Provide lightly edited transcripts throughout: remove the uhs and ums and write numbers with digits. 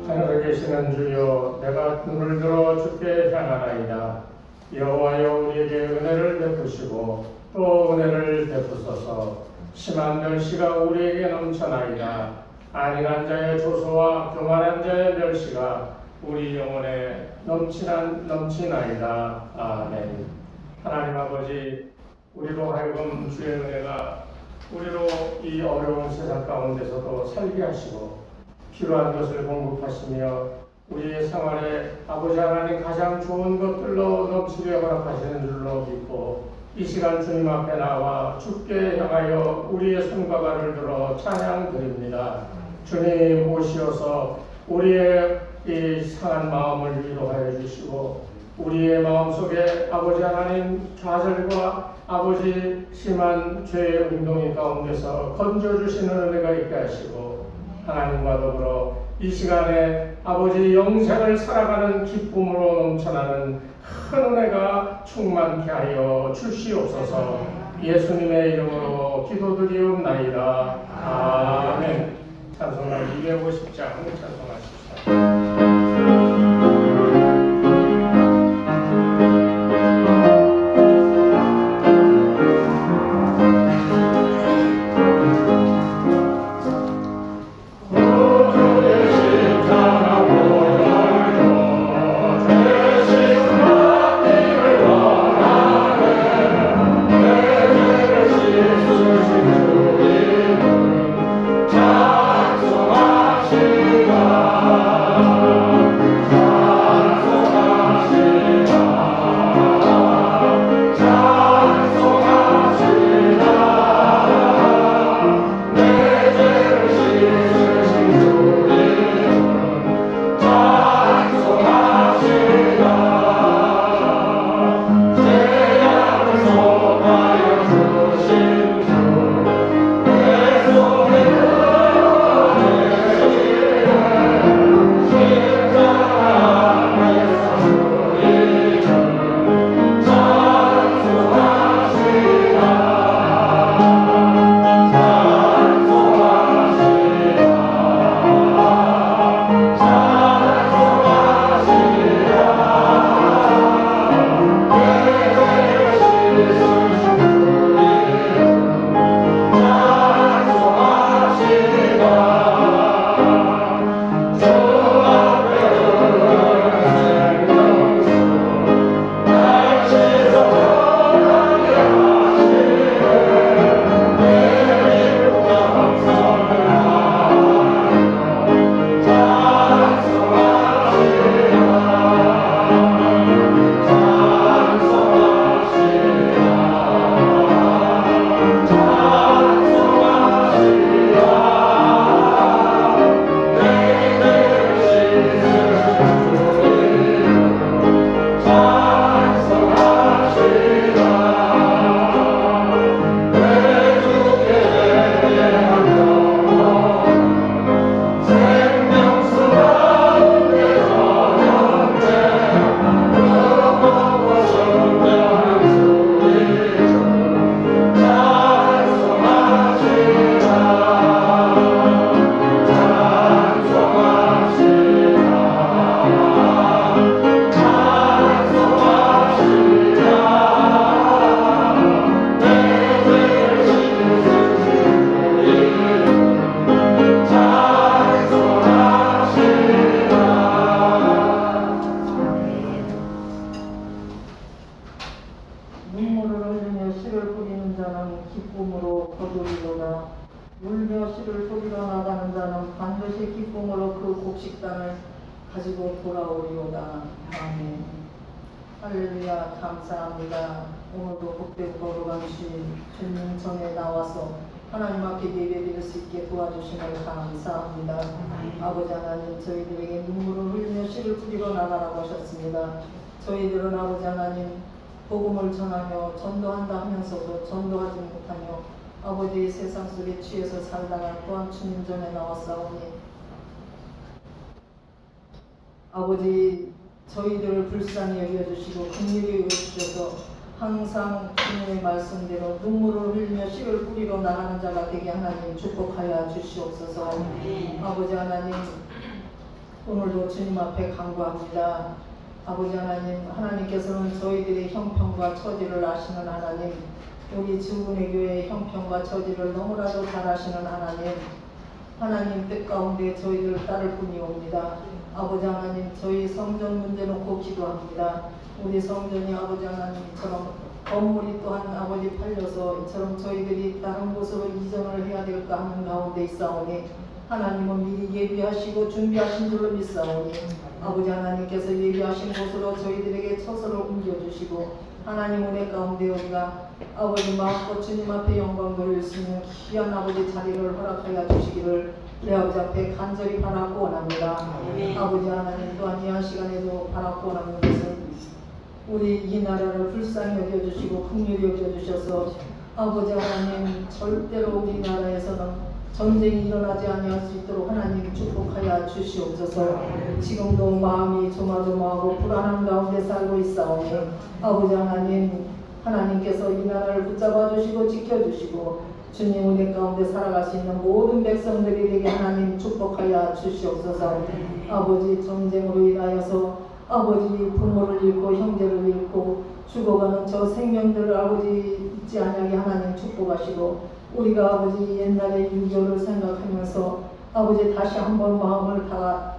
하늘에 계시는 주여, 내가 눈을 들어 주께 향하나이다. 여호와여, 우리에게 은혜를 베푸시고 또 은혜를 베푸소서. 심한 멸시가 우리에게 넘쳐나이다. 안일한 자의 조소와 교만한 자의 멸시가 우리 영혼에 넘치나이다. 아멘. 하나님 아버지, 우리로 하여금 주의 은혜가 우리로 이 어려운 세상 가운데서도 살게 하시고 필요한 것을 공급하시며 우리의 생활에 아버지 하나님 가장 좋은 것들로 넘치게 허락하시는 줄로 믿고 이 시간 주님 앞에 나와 주께 향하여 우리의 손과 발을 들어 찬양 드립니다. 주님 오시어서 우리의 이 상한 마음을 위로하여 주시고 우리의 마음속에 아버지 하나님 좌절과 아버지 심한 죄의 운동이 가운데서 건져주시는 은혜가 있게 하시고 하나님과 더불어 이 시간에 아버지 영생을 살아가는 기쁨으로 넘쳐나는 큰 은혜가 충만케 하여 주시옵소서. 예수님의 이름으로 기도드리옵나이다. 아멘. 찬송가 250장 찬송하십시오. 가지고 돌아오리오다. 아멘. 할렐루야. 감사합니다. 오늘도 복되고 거룩한 주님 전에 나와서 하나님 앞에 예배드릴 수 있게 도와주심을 감사합니다. 아버지 하나님, 저희들에게 눈물을 흘리며 씨를 뿌리고 나가라고 하셨습니다. 저희들은 아버지 하나님 복음을 전하며 전도한다 하면서도 전도하지 못하며 아버지의 세상 속에 취해서 살다가 또한 주님 전에 나왔사오니 아버지, 저희들을 불쌍히 여겨주시고 긍휼히 여겨주셔서 항상 주님의 말씀대로 눈물을 흘리며 씨를 뿌리러 나가는 자가 되게 하나님 축복하여 주시옵소서. 아버지 하나님, 오늘도 주님 앞에 간구합니다. 아버지 하나님, 하나님께서는 저희들의 형편과 처지를 아시는 하나님, 우리 주군의 교회의 형편과 처지를 너무나도 잘 아시는 하나님, 하나님 뜻 가운데 저희를 따를 뿐이옵니다. 아버지 하나님, 저희 성전 문제 놓고 기도합니다. 우리 성전이 아버지 하나님처럼 건물이 또한 아버지 팔려서 이처럼 저희들이 다른 곳으로 이전을 해야 될까 하는 가운데 있사오니 하나님은 미리 예비하시고 준비하신 줄로 믿사오니 아버지 하나님께서 예비하신 곳으로 저희들에게 처소를 옮겨주시고 하나님 은혜 가운데 우리가 아버지 마음껏 주님 앞에 영광 돌릴 수 있는 귀한 아버지 자리를 허락하여 주시기를 우리 아버지 앞에 간절히 바라고 원합니다. 아버지 하나님 또한 이 시간에도 바라고 원하는 것은 우리 이 나라를 불쌍히 여겨주시고 긍휼히 여겨주셔서 아버지 하나님 절대로 우리나라에서는 전쟁이 일어나지 아니할 수 있도록 하나님 축복하여 주시옵소서. 지금도 마음이 조마조마하고 불안한 가운데 살고 있사오니 아버지 하나님, 하나님께서 이 나라를 붙잡아 주시고 지켜주시고 주님 은혜 가운데 살아갈 수 있는 모든 백성들이 되게 하나님 축복하여 주시옵소서. 아버지 전쟁으로 인하여서 아버지 부모를 잃고 형제를 잃고 죽어가는 저 생명들을 아버지 잊지 아니하게 하나님 축복하시고 우리가 아버지 옛날의 유교를 생각하면서 아버지 다시 한번 마음을 다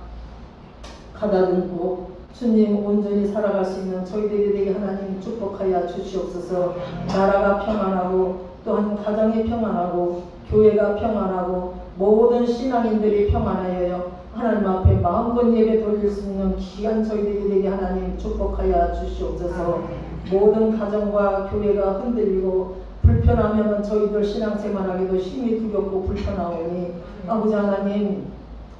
가다듬고 주님 온전히 살아갈 수 있는 저희들이 되게 하나님 축복하여 주시옵소서. 나라가 평안하고 또한 가정이 평안하고 교회가 평안하고 모든 신앙인들이 평안하여 하나님 앞에 마음껏 예배 돌릴 수 있는 귀한 저희들이 되게 하나님 축복하여 주시옵소서. 모든 가정과 교회가 흔들리고 불편하면 저희들 신앙생활하기도 힘이 두렵고 불편하오니 아버지 하나님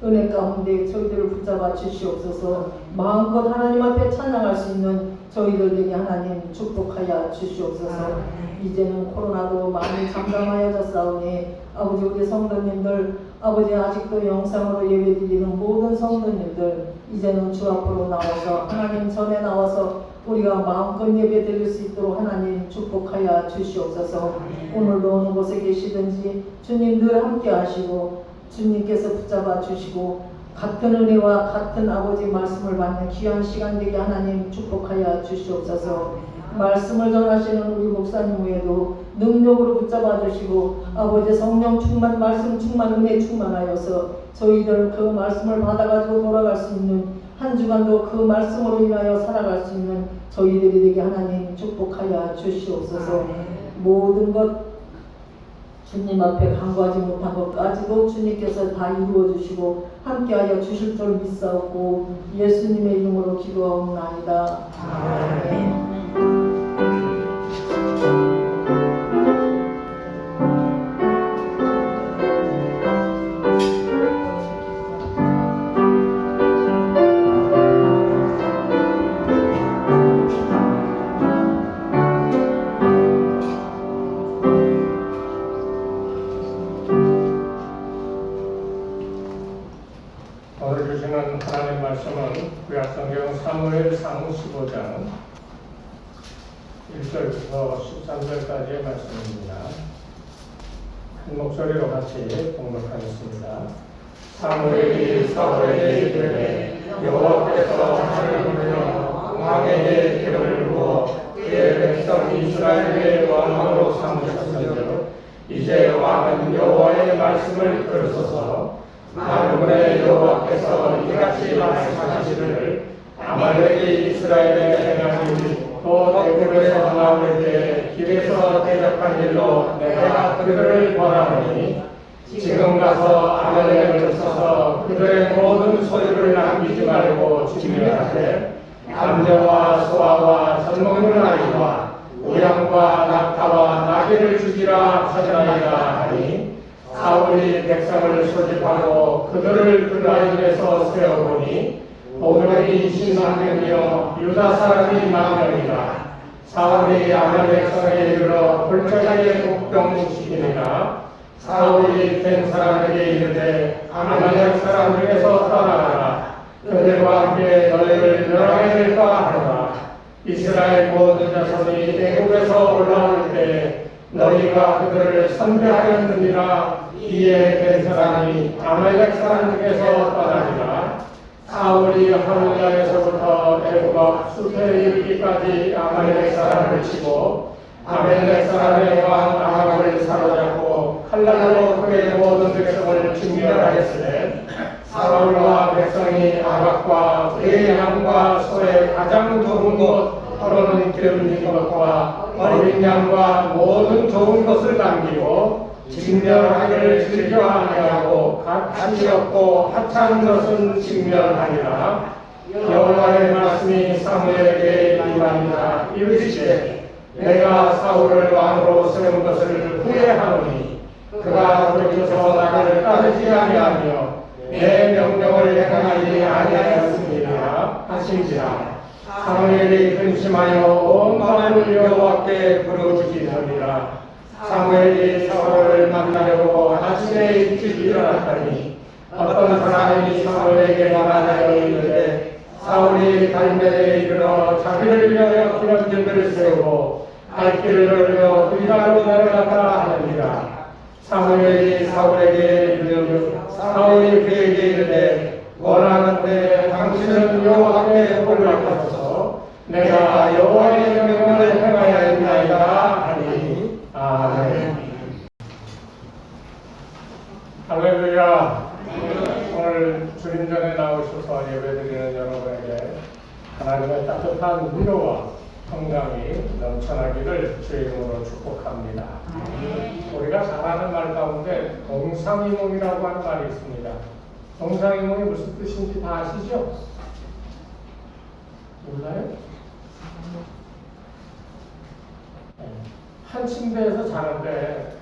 은혜 가운데 저희들을 붙잡아 주시옵소서. 마음껏 하나님 앞에 찬양할 수 있는 저희들에게 하나님 축복하여 주시옵소서. 이제는 코로나도 많이 잠잠하여졌사오니 아버지 우리 성도님들 아버지 아직도 영상으로 예배드리는 모든 성도님들 이제는 주 앞으로 나와서 하나님 전에 나와서 우리가 마음껏 예배 드릴 수 있도록 하나님 축복하여 주시옵소서. 오늘도 어느 곳에 계시든지 주님 늘 함께 하시고 주님께서 붙잡아 주시고 같은 은혜와 같은 아버지 말씀을 받는 귀한 시간 되게 하나님 축복하여 주시옵소서. 말씀을 전하시는 우리 목사님 외에도 능력으로 붙잡아 주시고 아버지 성령 충만 말씀 충만 은혜 충만하여서 저희들 그 말씀을 받아가지고 돌아갈 수 있는 한 주간도 그 말씀으로 인하여 살아갈 수 있는 저희들이 되게 하나님 축복하여 주시옵소서. 모든 것 주님 앞에 간구하지 못한 것까지도 주님께서 다 이루어 주시고 함께하여 주실 줄 믿사옵고 예수님의 이름으로 기도하옵나이다. 아멘. 오늘 주시는 하나님 말씀은 구약성경 사무엘상 15장 1절부터 13절까지의 말씀입니다. 한 목소리로 같이 봉독하겠습니다. 사무엘이 사울에게 이르되 여호와께서 나를 부르며 왕에게 기름을 부어 그의 백성 이스라엘의 왕으로 삼으셨은즉 이제 왕은 여호와의 말씀을 들으소서. 만군의 여호와께서 이같이 말씀하시기를 아말렉이 이스라엘에 행하니 또 애굽에서 나올 때 길에서 대적한 일로 내가 그들을 벌하노니 지금 가서 아말렉을 쳐서 그들의 모든 소유를 남기지 말고 진멸하되 남자와 소아와 젖먹는 아이와 우양과 낙타와 나귀를 죽이라 하시나이다 하니 사울이 백성을 소집하고 그들을 그 라인에서 세워보니 오늘이 20만명이요 유다 사람이 10,000명이라. 사울이 아말렉 성에 이르러 골짜기에 복병시키니라. 사울이 된 사람에게 이르되 아말렉 사람 중에서 떠나가라. 그들과 함께 너희를 멸하게 될까 하노라. 이스라엘 모든 자손이 애굽에서 올라올 때 너희가 그들을 선대하였느니라. 이에 된 사람이 아말렉 사람 중에서 떠나니라. 사울이 하늘나라에서부터 애굽 숲에 이르기까지 아말렉 사람을 치고 아말렉 사람의 왕 아합을 사로잡고 칼날로 그의 모든 백성을 진멸하였으되 사울과 백성이 아합과 그의 양과 소의 가장 좋은 것 더러는 기름진 것과 어린 양과 모든 좋은 것을 남기고 진멸하기를 즐겨 아니하고 가치 없고 하찮은 것은 진멸하니라. 여호와의 말씀이 사무엘에게 임하니라. 이르시되 내가 사울을 왕으로 세운 것을 후회하노니 그가 돌이켜서 나를 따르지 아니하며 내 명령을 행하지 아니하였음이라 하신지라. 사무엘이 근심하여 온 마음을 여호와께 부르짖으니라. 사무엘이 사울을 만나려고 아침에 일찍 일어났더니 어떤 사람이 사울에게 말하여 이르되 사울이 갈멜에 이르러 자기를 위하여 기름진들을 세우고 갈 길을 돌려 길가로 내려갔다 하느니라. 사무엘이 사울에게 이르되 사울이 그에게 이르되 원하건대 당신은 여호와께 홀락하소서 내가 여호와의 명령을 행하여 했나이다 하니 아멘. 할렐루야. 오늘 주님 전에 나오셔서 예배드리는 여러분에게 하나님의 따뜻한 위로와 평강이 넘쳐나기를 주의 이름으로 축복합니다. 우리가 잘 아는 말 가운데 동상이몽이라고 하는 말이 있습니다. 동상이몽이 무슨 뜻인지 다 아시죠? 몰라요? 한 침대에서 자는데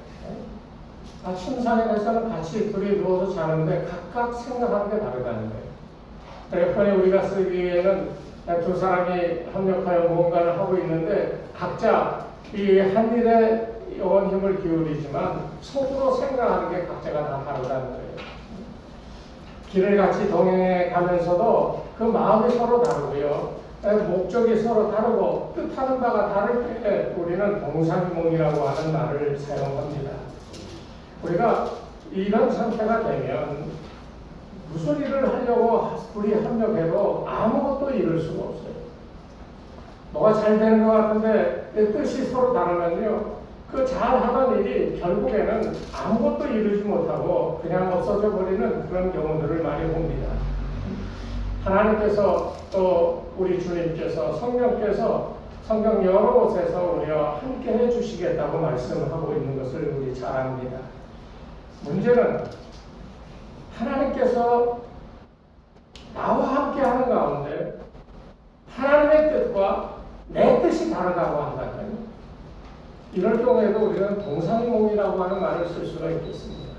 침상에서는 같이 둘이 누워서 자는데 각각 생각하는 게 다르다는 거예요. 에어컨에 우리가 쓰기에는 두 사람이 협력하여 무언가를 하고 있는데 각자 이 한 일에 온 힘을 기울이지만 속으로 생각하는 게 각자가 다 다르다는 거예요. 길을 같이 동행해 가면서도 그 마음이 서로 다르고요. 목적이 서로 다르고 뜻하는 바가 다를 때 우리는 동상이몽이라고 하는 말을 사용합니다. 우리가 이런 상태가 되면 무슨 일을 하려고 둘이 협력해도 아무것도 이룰 수가 없어요. 뭐가 잘 되는 것 같은데 뜻이 서로 다르면요, 그 잘하던 일이 결국에는 아무것도 이루지 못하고 그냥 없어져 버리는 그런 경우들을 많이 봅니다. 하나님께서 또 우리 주님께서 성령께서 성경 여러 곳에서 우리와 함께 해주시겠다고 말씀하고 있는 것을 우리 잘 압니다. 문제는 하나님께서 나와 함께 하는 가운데 하나님의 뜻과 내 뜻이 다르다고 한다면 이럴 경우에도 우리는 동상이몽이라고 하는 말을 쓸 수가 있겠습니다.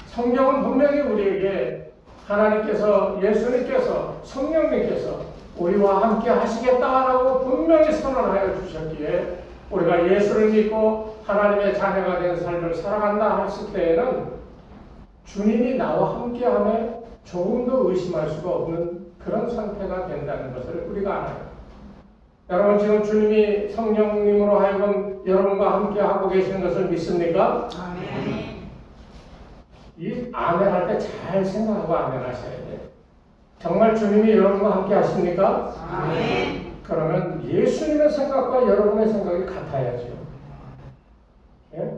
성경은 분명히 우리에게 하나님께서, 예수님께서, 성령님께서 우리와 함께 하시겠다라고 분명히 선언하여 주셨기에 우리가 예수를 믿고 하나님의 자녀가 된 삶을 살아간다 했을 때에는 주님이 나와 함께함에 조금도 의심할 수가 없는 그런 상태가 된다는 것을 우리가 알아요. 여러분 지금 주님이 성령님으로 하여금 여러분과 함께 하고 계시는 것을 믿습니까? 아멘. 이 아멘 할 때 잘 생각하고 아멘 하셔야 돼요. 정말 주님이 여러분과 함께 하십니까? 아멘. 그러면 예수님의 생각과 여러분의 생각이 같아야죠. 예?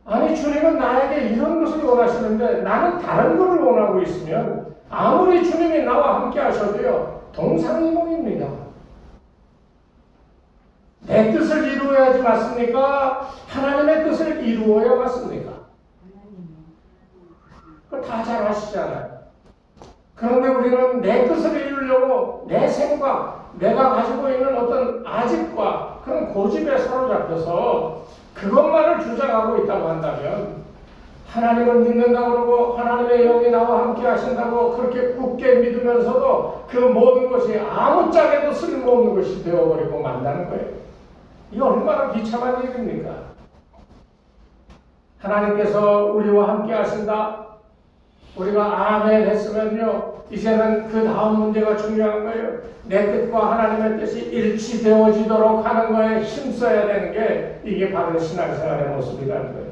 아니 주님은 나에게 이런 것을 원하시는데 나는 다른 것을 원하고 있으면 아무리 주님이 나와 함께 하셔도요 동상이몽입니다. 내 뜻을 이루어야지 맞습니까? 하나님의 뜻을 이루어야 맞습니까? 그거 다 잘 아시잖아요. 그런데 우리는 내 뜻을 이루려고 내 생각, 내가 가지고 있는 어떤 아집과 그런 고집에 사로잡혀서 그것만을 주장하고 있다고 한다면 하나님을 믿는다고 그러고 하나님의 영이 나와 함께 하신다고 그렇게 굳게 믿으면서도 그 모든 것이 아무짝에도 쓸모없는 것이 되어버리고 만다는 거예요. 이게 얼마나 비참한 일입니까? 하나님께서 우리와 함께 하신다. 우리가 아멘 했으면요 이제는 그 다음 문제가 중요한 거예요. 내 뜻과 하나님의 뜻이 일치되어지도록 하는 거에 힘써야 되는 게 이게 바로 신앙생활의 모습이라는 거예요.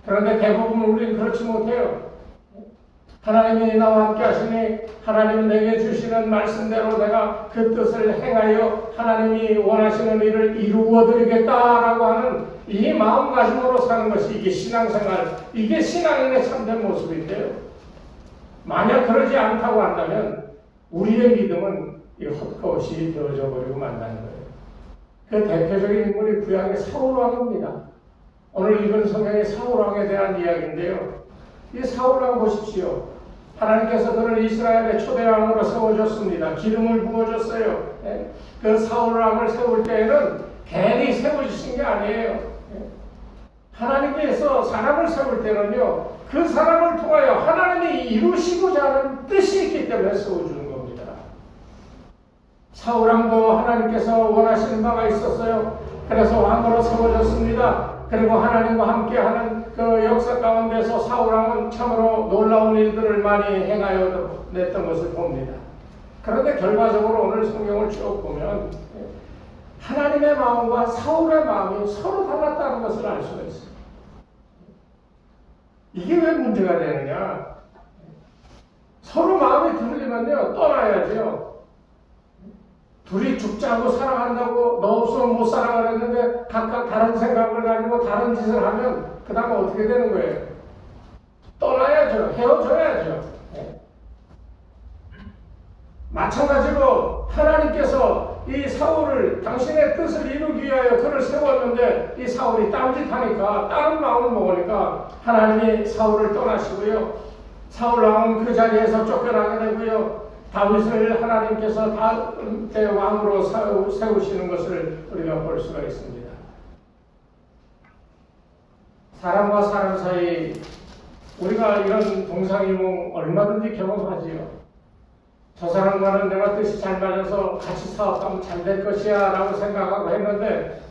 그런데 대부분 우리는 그렇지 못해요. 하나님이 나와 함께 하시니 하나님 내게 주시는 말씀대로 내가 그 뜻을 행하여 하나님이 원하시는 일을 이루어 드리겠다라고 하는 이 마음가짐으로 사는 것이 이게 신앙생활, 이게 신앙인의 참된 모습인데요. 만약 그러지 않다고 한다면 우리의 믿음은 이 헛것이 되어져 버리고 만다는 거예요. 그 대표적인 인물이 구약의 사울왕입니다. 오늘 읽은 성경의 사울왕에 대한 이야기인데요. 이 사울왕 보십시오. 하나님께서 그를 이스라엘의 초대왕으로 세워줬습니다. 기름을 부어줬어요. 그 사울왕을 세울 때에는 괜히 세워주신 게 아니에요. 하나님께서 사람을 세울 때는요, 그 사람을 통하여 하나님이 이루시고자 하는 뜻이 있기 때문에 세워주는 겁니다. 사울왕도 하나님께서 원하시는 바가 있었어요. 그래서 왕으로 세워졌습니다. 그리고 하나님과 함께하는 그 역사 가운데서 사울왕은 참으로 놀라운 일들을 많이 행하여 냈던 것을 봅니다. 그런데 결과적으로 오늘 성경을 쭉 보면 하나님의 마음과 사울의 마음이 서로 달랐다는 것을 알 수가 있어요. 이게 왜 문제가 되느냐? 서로 마음이 들리면요, 떠나야죠. 둘이 죽자고 사랑한다고 너 없으면 못 살아 그랬는데 각각 다른 생각을 가지고 다른 짓을 하면 그 다음에 어떻게 되는 거예요? 떠나야죠. 헤어져야죠. 마찬가지로 하나님께서 이 사울을 당신의 뜻을 이루기 위하여 그를 세웠는데 이 사울이 딴짓하니까 다른 마음을 먹으니까 하나님이 사울을 떠나시고요. 사울 왕은 그 자리에서 쫓겨나게 되고요. 다윗을 하나님께서 다때 왕으로 세우시는 것을 우리가 볼 수가 있습니다. 사람과 사람 사이 우리가 이런 동상이몽 얼마든지 경험하지요. 저 사람과는 내가 뜻이 잘 맞아서 같이 사업하면 잘 될 것이야 라고 생각하고 했는데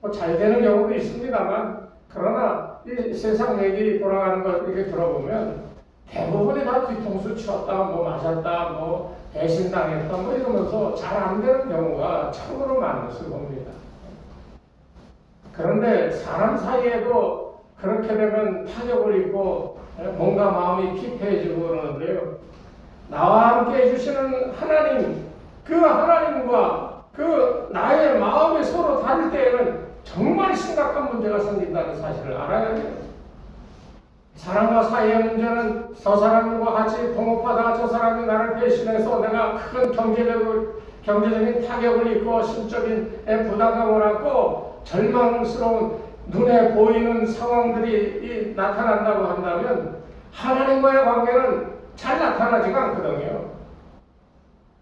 뭐 잘 되는 경우도 있습니다만, 그러나 이 세상 얘기 돌아가는 거 이렇게 들어보면 대부분이 다 뒤통수 치웠다, 뭐 맞았다, 뭐 배신당했다, 뭐 이러면서 잘 안 되는 경우가 참으로 많은 것을 봅니다. 그런데 사람 사이에도 그렇게 되면 타격을 입고 뭔가 마음이 피폐해지고 그러는데요. 나와 함께 해주시는 하나님, 그 하나님과 그 나의 마음이 서로 다를 때에는 정말 심각한 문제가 생긴다는 사실을 알아야 돼요. 사람과 사이의 문제는 저 사람과 같이 동업하다가 저 사람이 나를 배신해서 내가 큰 경제적인 타격을 입고 심적인 부담감을 안고 절망스러운 눈에 보이는 상황들이 나타난다고 한다면 하나님과의 관계는 잘 나타나지가 않거든요.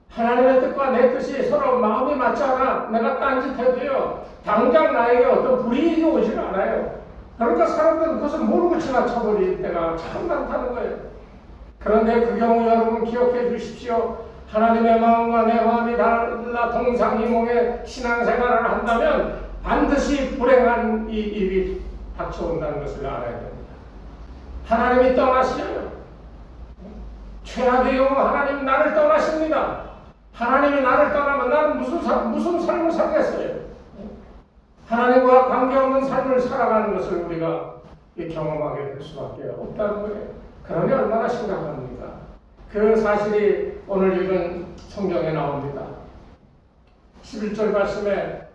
하나님의 뜻과 내 뜻이 서로 마음이 맞지 않아 내가 딴짓해도요, 당장 나에게 어떤 불이익이 오질 않아요. 그러니까 사람들은 그것을 모르고 지나쳐버릴 때가 참 많다는 거예요. 그런데 그 경우 여러분 기억해 주십시오. 하나님의 마음과 내 마음이 달라 동상이몽의 신앙생활을 한다면 반드시 불행한 이 일이 닥쳐온다는 것을 알아야 됩니다. 하나님이 떠나시려요. 최악의 경우 하나님 나를 떠나십니다. 하나님이 나를 떠나면 나는 무슨 삶을 살겠어요? 하나님과 관계없는 삶을 살아가는 것을 우리가 경험하게 될 수밖에 없다는 거예요. 그러니 얼마나 심각합니까? 그 사실이 오늘 읽은 성경에 나옵니다. 11절 말씀에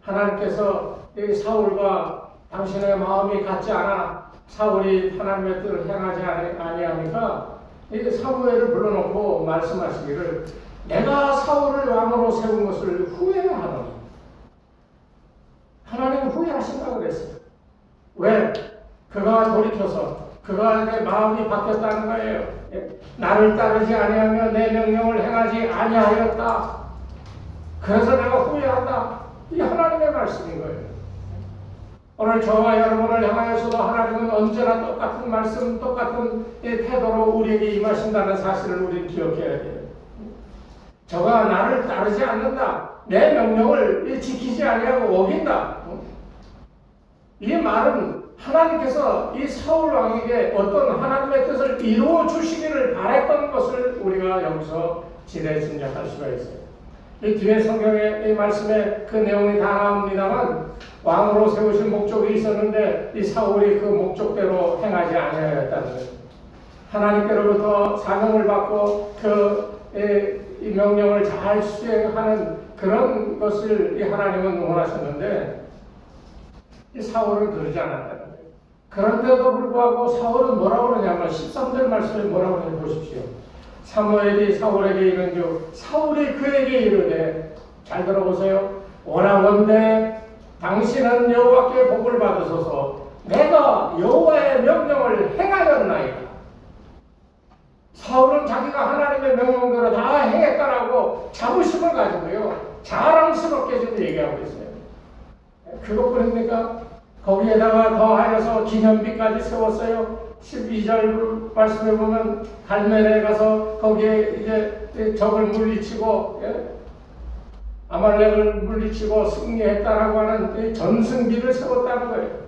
하나님께서 이 사울과 당신의 마음이 같지 않아 사울이 하나님의 뜻을 행하지 아니하니까 이 사무엘을 불러놓고 말씀하시기를 내가 사울을 왕으로 세운 것을 후회하노니. 하나님은 후회하신다고 그랬어요. 왜? 그가 돌이켜서 그가 내 마음이 바뀌었다는 거예요. 나를 따르지 아니하며 내 명령을 행하지 아니하였다. 그래서 내가 후회한다. 이게 하나님의 말씀인 거예요. 오늘 저와 여러분을 향하여서도 하나님은 언제나 똑같은 말씀, 똑같은 태도로 우리에게 임하신다는 사실을 우리는 기억해야 돼요. 저가 나를 따르지 않는다. 내 명령을 지키지 아니하고 어긴다. 이 말은 하나님께서 이 사울 왕에게 어떤 하나님의 뜻을 이루어 주시기를 바랬던 것을 우리가 여기서 지레짐작할 수가 있어요. 이 뒤에 성경의 이 말씀에 그 내용이 다 나옵니다만 왕으로 세우신 목적이 있었는데 이 사울이 그 목적대로 행하지 아니하였다는 거예요. 하나님께로부터 사명을 받고 이 명령을 잘 수행하는 그런 것을 이 하나님은 원하셨는데 이 사울은 그러지 않았다는 거예요. 그런데도 불구하고 사울은 뭐라고 그러냐면 13절 말씀에 뭐라고 하는지 보십시오. 사무엘이 사울에게 이른즉 사울이 그에게 이르되, 잘 들어보세요. 원하건대 당신은 여호와께 복을 받으소서. 내가 여호와의 명령을 행하였나이다. 사울은 자기가 하나님의 명령대로 다 행했다라고 자부심을 가지고요, 자랑스럽게 지금 얘기하고 있어요. 그것뿐입니까? 거기에다가 더하여서 기념비까지 세웠어요. 12절 말씀에 보면 갈멜에 가서 거기에 이제 적을 물리치고, 아말렉을 물리치고 승리했다라고 하는 전승기를 세웠다는 거예요.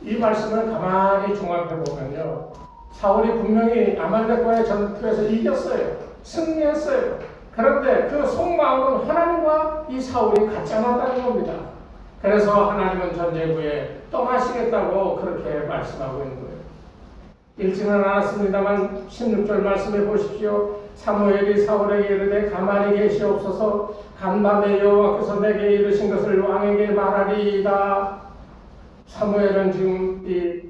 이 말씀을 가만히 종합해 보면요, 사울이 분명히 아말렉과의 전투에서 이겼어요. 승리했어요. 그런데 그 속마음은 하나님과 이 사울이 같지 않았다는 겁니다. 그래서 하나님은 전쟁 후에 떠나시겠다고 그렇게 말씀하고 있는 거예요. 읽지는 않았습니다만 16절 말씀해 보십시오. 사무엘이 사울에게 이르되 가만히 계시옵소서. 간밤에 여호와께서 내게 이르신 것을 왕에게 말하리이다. 사무엘은 지금 이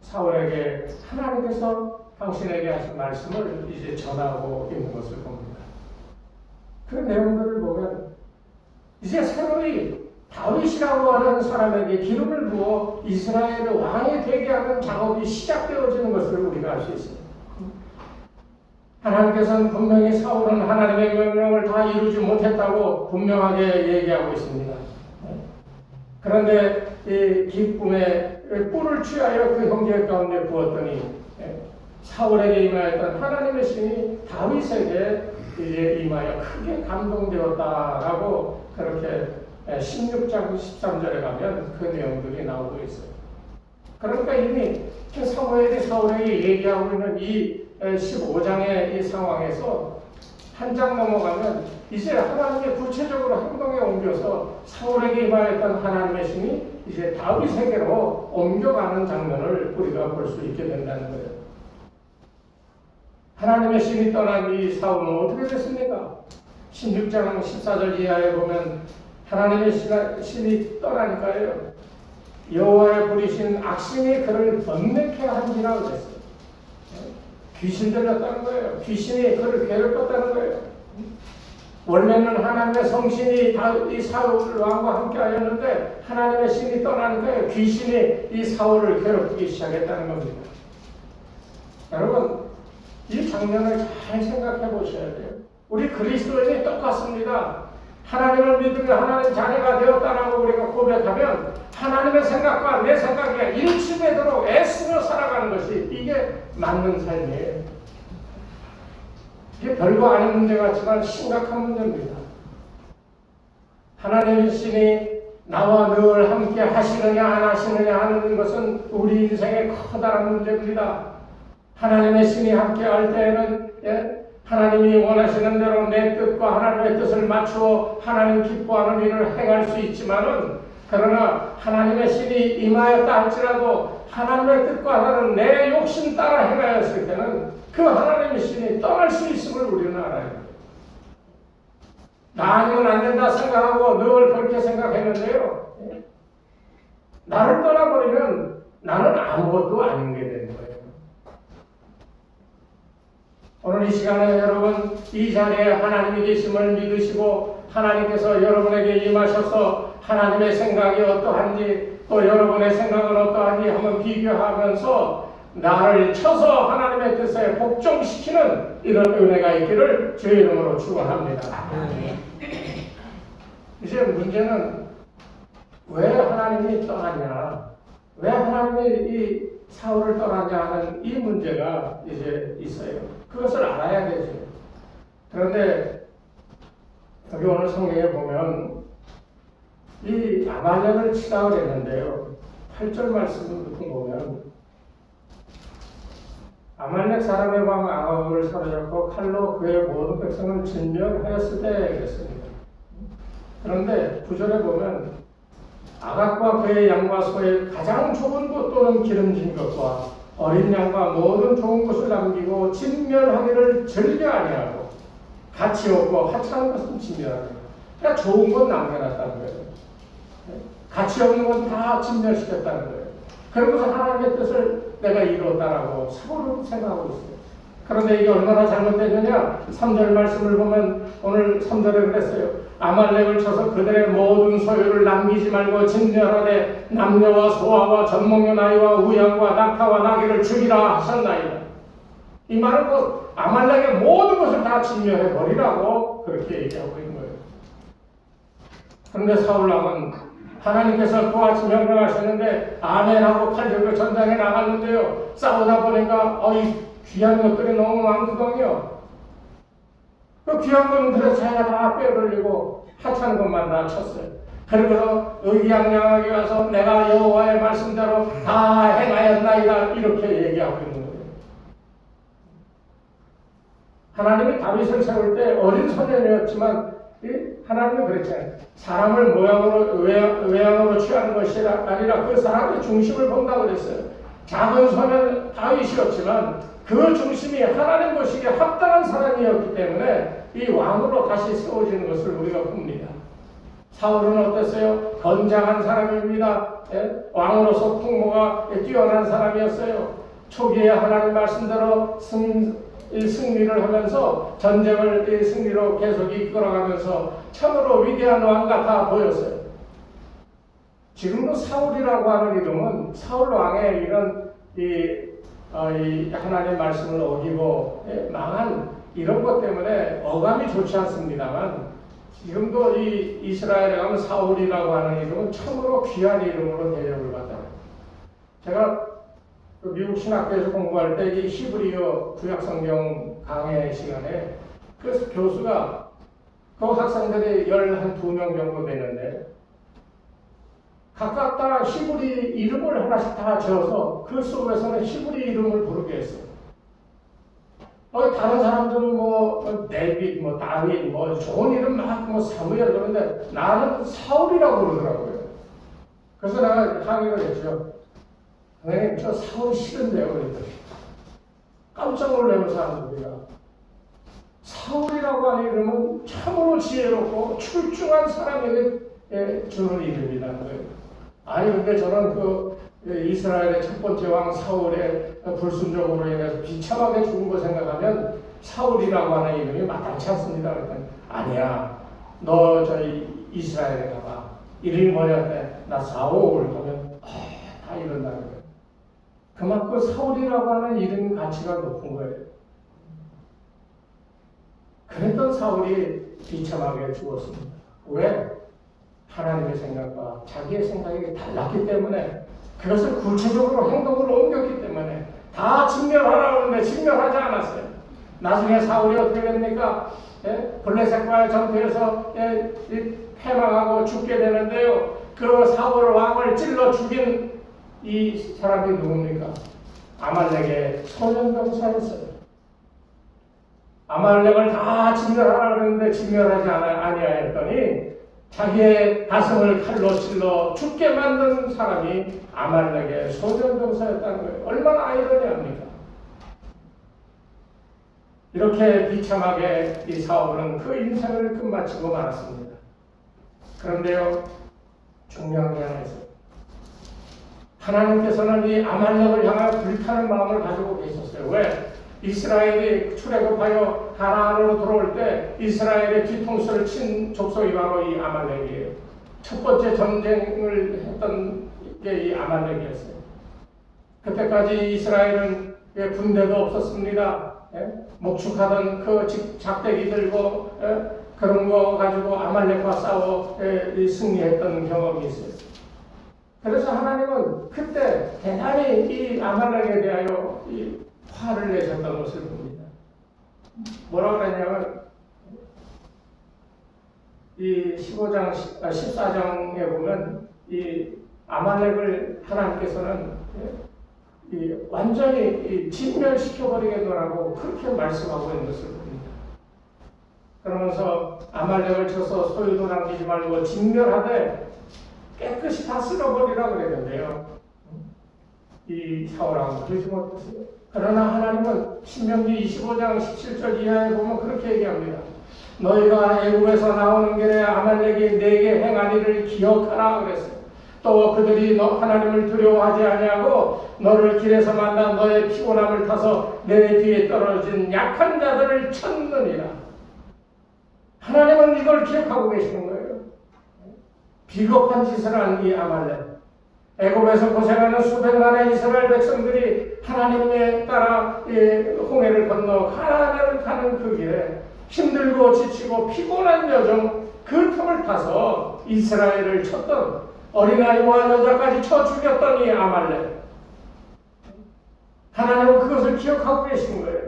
사울에게 하나님께서 당신에게 하신 말씀을 이제 전하고 있는 것을 봅니다. 그 내용들을 보면 이제 새로이 다윗이라고 하는 사람에게 기름을 부어 이스라엘의 왕이 되게 하는 작업이 시작되어지는 것을 우리가 알 수 있습니다. 하나님께서는 분명히 사울은 하나님의 명령을 다 이루지 못했다고 분명하게 얘기하고 있습니다. 그런데 이 기쁨의 뿔을 취하여 그 형제 가운데 부었더니 사울에게 임하였던 하나님의 신이 다윗에게 이제 임하여 크게 감동되었다라고 그렇게 16장 13절에 가면 그 내용들이 나오고 있어요. 그러니까 이미 사무엘이 사울에게 얘기하고 있는 이 15장의 이 상황에서 한 장 넘어가면 이제 하나님의 구체적으로 행동에 옮겨서 사울에게 임하였던 하나님의 신이 이제 다윗에게로 옮겨가는 장면을 우리가 볼 수 있게 된다는 거예요. 하나님의 신이 떠난 이 사울은 어떻게 됐습니까? 16장 14절 이하에 보면 하나님의 신이 떠나니까요, 여호와의 부리신 악신이 그를 번뇌케 한지라 그랬어요. 귀신 들렸다는 거예요. 귀신이 그를 괴롭혔다는 거예요. 원래는 하나님의 성신이 이 사울 왕과 함께 하였는데 하나님의 신이 떠나니까요, 귀신이 이 사울을 괴롭히기 시작했다는 겁니다. 여러분, 이 장면을 잘 생각해 보셔야 돼요. 우리 그리스도인이 똑같습니다. 하나님을 믿으며 하나님 자녀가 되었다라고 우리가 고백하면 하나님의 생각과 내 생각이 일치되도록 애쓰며 살아가는 것이 이게 맞는 삶이에요. 이게 별거 아닌 문제 같지만 심각한 문제입니다. 하나님의 신이 나와 늘 함께 하시느냐 안 하시느냐 하는 것은 우리 인생의 커다란 문제입니다. 하나님의 신이 함께 할 때에는 하나님이 원하시는 대로 내 뜻과 하나님의 뜻을 맞추어 하나님 기뻐하는 일을 행할 수 있지만은, 그러나 하나님의 신이 임하였다 할지라도 하나님의 뜻과 다른 내 욕심 따라 행하였을 때는 그 하나님의 신이 떠날 수 있음을 우리는 알아야 돼요. 나 아니면 안 된다 생각하고 늘 그렇게 생각했는데요, 나를 떠나버리면 나는 아무것도 아닌 게 되는 거예요. 오늘 이 시간에 여러분 이 자리에 하나님이 계심을 믿으시고 하나님께서 여러분에게 임하셔서 하나님의 생각이 어떠한지 또 여러분의 생각은 어떠한지 한번 비교하면서 나를 쳐서 하나님의 뜻에 복종시키는 이런 은혜가 있기를 주의 이름으로 축원합니다. 이제 문제는 왜 하나님이 떠나냐, 왜 하나님이 이 사울을 떠나냐 하는 이 문제가 이제 있어요. 그것을 알아야 되죠. 그런데 여기 오늘 성경에 보면 이 아말렉을 치라 그랬는데요, 8절 말씀부터 보면 아말렉 사람의 왕 아합을 사로잡고 칼로 그의 모든 백성을 진멸하였을 때 그랬습니다. 그런데 9절에 보면 아각과 그의 양과 소의 가장 좋은 것 또는 기름진 것과 어린 양과 모든 좋은 것을 남기고 진멸하기를 즐겨 아니하고 가치 없고 하찮은 것은 진멸하니라. 그러니까 좋은 건 남겨놨다는 거예요. 가치 없는 건 다 진멸시켰다는 거예요. 그러면서 하나님의 뜻을 내가 이루었다라고 사고로 생각하고 있어요. 그런데 이게 얼마나 잘못되느냐? 3절 말씀을 보면 오늘 3절에 그랬어요. 아말렉을 쳐서 그들의 모든 소유를 남기지 말고 진멸하되 남녀와 소아와 젖먹는 아이와 우양과 낙타와 나귀를 죽이라 하셨나이다. 이 말은 뭐 아말렉의 모든 것을 다 진멸해 버리라고 그렇게 얘기하고 있는 거예요. 그런데 사울왕은 하나님께서 그 아침 명령하셨는데 아멘하고 팔 들고 전장에 나갔는데요. 싸우다 보니까 귀한 것들이 너무 많거든요. 그 귀한 것들을 자기가 다 빼돌리고 하찮은 것만 다 쳤어요. 그리고서 의기양양하게 와서 내가 여호와의 말씀대로 다 행하였나이다 이렇게 얘기하고 있는 거예요. 하나님이 다윗을 세울 때 어린 소년이었지만 하나님은 그랬잖아요. 사람을 외양으로 취하는 것이 아니라 그 사람의 중심을 본다고 그랬어요. 작은 소년 다윗이었지만 그 중심이 하나님 보시기에 합당한 사람이었기 때문에 이 왕으로 다시 세워지는 것을 우리가 봅니다. 사울은 어땠어요? 건장한 사람입니다. 왕으로서 풍모가 뛰어난 사람이었어요. 초기에 하나님 말씀대로 승리를 하면서 전쟁을 승리로 계속 이끌어가면서 참으로 위대한 왕 같아 보였어요. 지금도 사울이라고 하는 이름은 사울 왕의 이런 이 하나님의 말씀을 어기고 망한 이런 것 때문에 어감이 좋지 않습니다만 지금도 이 이스라엘에 가면 사울이라고 하는 이름은 참으로 귀한 이름으로 대접을 받아요. 제가 미국 신학교에서 공부할 때 이 히브리어 구약성경 강의 시간에 그 교수가 그 학생들이 12명 정도 되는데 각각 다 히브리 이름을 하나씩 다 지어서 그 속에서는 히브리 이름을 부르게 했어요. 다른 사람들은 데빗, 다윗, 좋은 이름 막 사무엘 그러는데 나는 사울이라고 그러더라고요. 그래서 내가 항의를 했죠. 선생님, 저 사울 싫은데요. 그랬더니 깜짝 놀라는 사람들이야. 사울이라고 하는 이름은 참으로 지혜롭고 출중한 사람에게 주는 이름이라는 거예요. 아니 근데 저는 이스라엘의 첫 번째 왕 사울의 불순종으로 인해서 비참하게 죽은 거 생각하면 사울이라고 하는 이름이 마땅치 않습니다. 그랬더니 아니야. 너 저희 이스라엘에 가봐. 이름이 뭐냐? 나 사울 하면 다 이런다는 거예요. 그만큼 사울이라고 하는 이름 가치가 높은 거예요. 그랬던 사울이 비참하게 죽었습니다. 왜? 하나님의 생각과 자기의 생각이 달랐기 때문에 그것을 구체적으로 행동으로 옮겼기 때문에 다 진멸하라고 하는데 진멸하지 않았어요. 나중에 사울이 어떻게 됩니까? 블레셋과의 전투에서 패망하고 죽게 되는데요. 그 사울 왕을 찔러 죽인 이 사람이 누굽니까? 아말렉의 소년병사였어요. 아말렉을 다 진멸하라고 했는데 진멸하지 아니하였더니 자기의 가슴을 칼로 찔러 죽게 만든 사람이 아말렉의 소년병사였다는 거예요. 얼마나 아이러니합니까? 이렇게 비참하게 이 사울은 그 인생을 끝마치고 말았습니다. 그런데요, 중요한 게 하나 있어요. 하나님께서는 이 아말렉을 향하여 불타는 마음을 가지고 계셨어요. 왜? 이스라엘이 출애굽하여 가나안으로 들어올 때 이스라엘의 뒤통수를 친 족속이 바로 이 아말렉이에요. 첫 번째 전쟁을 했던 게 이 아말렉이었어요. 그때까지 이스라엘은 군대도 없었습니다. 목축하던 그 작대기 들고 그런 거 가지고 아말렉과 싸워 승리했던 경험이 있어요. 그래서 하나님은 그때 대단히 이 아말렉에 대하여 이 화를 내셨던 것을 봅니다. 뭐라고 그랬냐면 이 14장에 보면 이 아말렉을 하나님께서는 완전히 진멸시켜버리겠노라고 그렇게 말씀하고 있는 것을 봅니다. 그러면서 아말렉을 쳐서 소유도 남기지 말고 진멸하되 깨끗이 다 쓸어버리라고 그랬는데요. 이 사울왕은 그러지 못했어요. 그러나 하나님은 신명기 25장 17절 이하에 보면 그렇게 얘기합니다. 너희가 애굽에서 나오는 길에 아말렉이 내게 행한 일을 기억하라 그랬어요. 또 그들이 너 하나님을 두려워하지 아니하고 너를 길에서 만난 너의 피곤함을 타서 내 뒤에 떨어진 약한 자들을 쳤느니라. 하나님은 이걸 기억하고 계시는 거예요. 비겁한 짓을 한 이 아말렉, 애굽에서 고생하는 수백만의 이스라엘 백성들이 하나님에 따라 홍해를 건너 가나안을 가는 그 길에 힘들고 지치고 피곤한 여정 그 틈을 타서 이스라엘을 쳤던 어린아이와 여자까지 쳐 죽였던 이 아말렉, 하나님은 그것을 기억하고 계신 거예요.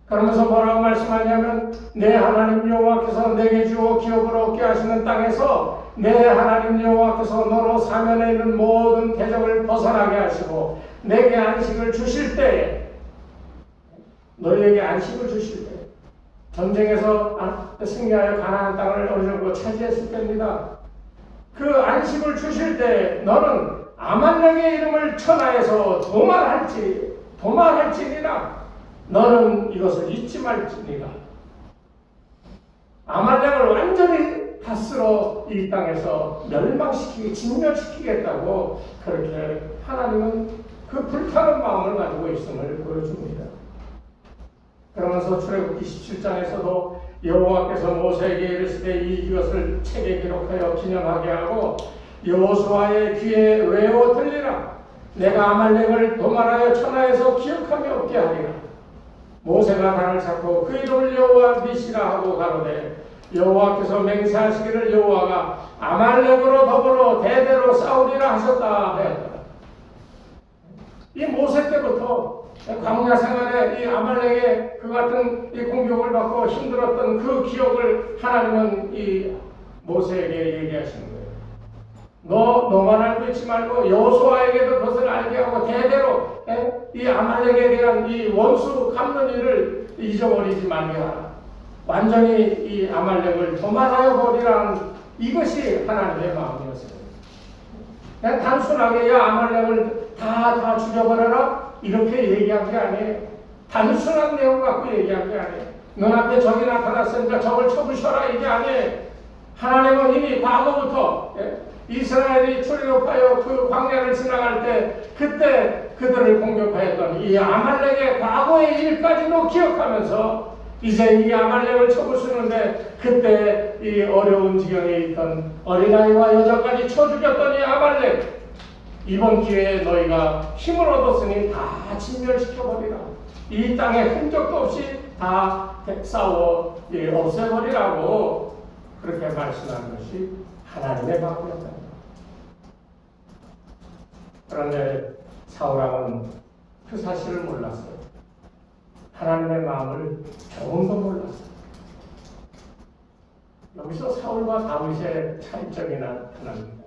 그러면서 뭐라고 말씀하냐면 내 하나님 여호와께서 내게 주어 기업을 얻게 하시는 땅에서 내 하나님 여호와께서 너로 사면에 있는 모든 대적을 벗어나게 하시고 내게 안식을 주실 때에, 너희에게 안식을 주실 때, 전쟁에서 승리하여 가나안 땅을 어느 정도 차지했을 때입니다. 그 안식을 주실 때 너는 아말렉의 이름을 천하에서 도말할지니라. 너는 이것을 잊지 말지니라. 아말렉을 완전히 다스려 이 땅에서 진멸시키겠다고 그렇게 하나님은 그 불타는 마음을 가지고 있음을 보여줍니다. 그러면서 출애굽기 17장에서도 여호와께서 모세에게 이르시되 이것을 책에 기록하여 기념하게 하고 여호수아의 귀에 외워 들리라. 내가 아말렉을 도말하여 천하에서 기억하며 없게 하리라. 모세가 단을 잡고 그 이름을 여호와 니시라 하고 가로되 여호와께서 맹세하시기를 여호와가 아말렉으로 더불어 대대로 싸우리라 하셨다 하였다. 이 모세 때부터 광야 생활에 이 아말렉의 그 같은 이 공격을 받고 힘들었던 그 기억을 하나님은 이 모세에게 얘기하시는 거예요. 너만 알고 있지 말고 여호수아에게도 그것을 알게 하고 대대로 이 아말렉에 대한 이 원수 갚는 일을 잊어버리지 말게 하라. 완전히 이 아말렉을 도말하여 버리라는 이것이 하나님의 마음이었어요. 그냥 단순하게 야 아말렉을 다 죽여버려라 이렇게 얘기한 게 아니에요. 단순한 내용 갖고 얘기한 게 아니에요. 눈앞에 적이 나타났으니까 적을 쳐부셔라 이게 아니에요. 하나님은 이미 과거부터 이스라엘이 출애굽하여 그 광야를 지나갈 때 그때 그들을 공격하였던 이 아말렉의 과거의 일까지도 기억하면서 이제 이 아말렉을 쳐부수는데 그때 이 어려운 지경에 있던 어린아이와 여자까지 쳐 죽였던 이 아말렉, 이번 기회에 너희가 힘을 얻었으니 다 진멸시켜버리라. 이 땅에 흔적도 없이 다 싸워 없애버리라고 그렇게 말씀한 것이 하나님의 마음이었다. 그런데 사울왕은 그 사실을 몰랐어요. 하나님의 마음을 조금도 몰랐어요. 여기서 사울과 다윗의 차이점이 나타납니다.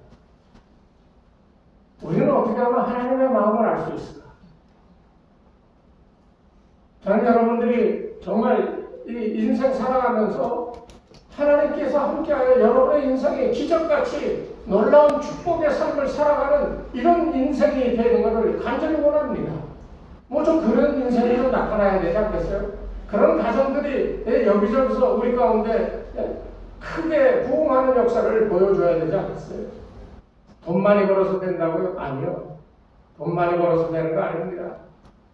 우리는 어떻게 하면 하나님의 마음을 알 수 있을까? 저는 여러분들이 정말 이 인생 살아가면서 하나님께서 함께하여 여러분의 인생에 기적같이 놀라운 축복의 삶을 살아가는 이런 인생이 되는 것을 간절히 원합니다. 뭐 좀 그런 인생이 좀 나타나야 되지 않겠어요? 그런 가정들이 여기저기서 우리 가운데 크게 부흥하는 역사를 보여줘야 되지 않겠어요? 돈 많이 벌어서 된다고요? 아니요. 돈 많이 벌어서 되는 거 아닙니다.